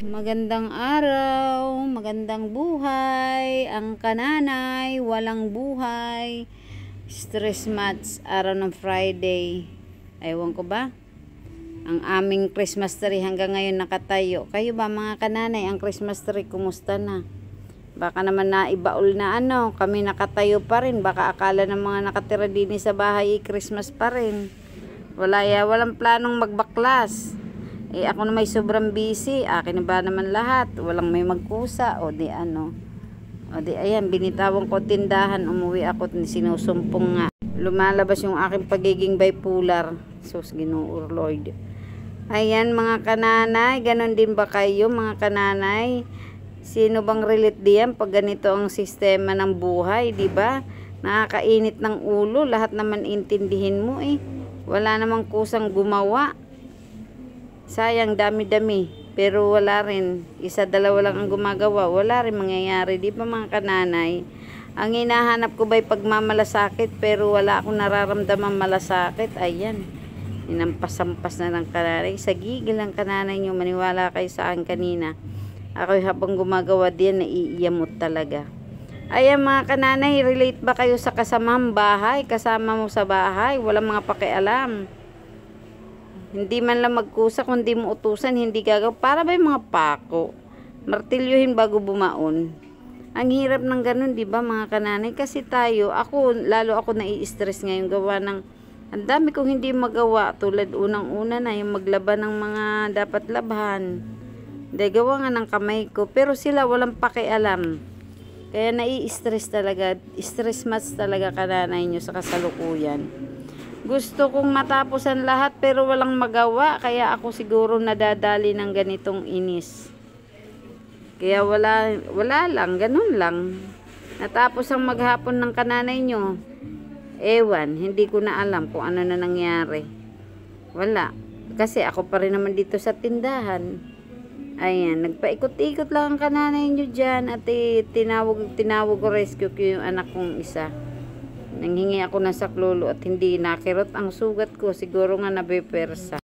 Magandang araw, magandang buhay, ang kananay, walang buhay, stress match, araw ng Friday. Ewan ko ba? Ang aming Christmas tree hanggang ngayon nakatayo. Kayo ba mga kananay, ang Christmas tree kumusta na? Baka naman naibaul na kami nakatayo pa rin. Baka akala ng mga nakatira din sa bahay, Christmas pa rin. Walang planong magbaklas. Ako na may sobrang busy. Akin na ba naman lahat? Walang may magkusa. O di ayan, binitawan ko tindahan. Umuwi ako, sinusumpong nga. Lumalabas yung aking pagiging bipolar. Sus, Ginoo Lord. Ayan mga kananay, ganon din ba kayo mga kananay? Sino bang relate diyan pag ganito ang sistema ng buhay, di ba? Nakakainit ng ulo, lahat naman intindihin mo Wala namang kusang gumawa. Sayang, dami-dami. Pero wala rin. Isa, dalawa lang ang gumagawa. Wala rin mangyayari. Di ba mga kananay? Ang hinahanap ko ba'y pagmamalasakit, pero wala akong nararamdaman malasakit. Ayan. Inampas-ampas na ng kananay. Sa gigil ang kananay nyo. Maniwala kayo sa akin kanina. Ako'y habang gumagawa din, naiiyamot talaga. Ayan mga kananay, relate ba kayo sa kasamang bahay? Kasama mo sa bahay? Walang mga pakialam. Hindi man lang magkusa, kundi mo utusan, hindi gagaw. Para ba yung mga pako? Martilyuhin bago bumaon. Ang hirap ng ganun, di ba mga kananay? Kasi lalo ako nai-stress ngayon gawa ng, ang dami kong hindi magawa. Tulad unang-una na, yung maglaban ng mga dapat labhan. Hindi, gawa nga ng kamay ko. Pero sila walang pakialam. Kaya nai-stress talaga. Stress match talaga kananay nyo sa kasalukuyan. Gusto kong matapos ang lahat pero walang magawa. Kaya ako siguro nadadali ng ganitong inis. Kaya wala lang, ganun lang. Natapos ang maghapon ng kananay nyo. Ewan, hindi ko na alam kung ano na nangyari. Wala. Kasi ako pa rin naman dito sa tindahan. Ayan, nagpaikot-ikot lang ang kananay nyo dyan. At tinawag ko, rescue ko yung anak kong isa. Nanghingi ako ng saklolo at hindi nakirot ang sugat ko. Siguro nga nabepersa.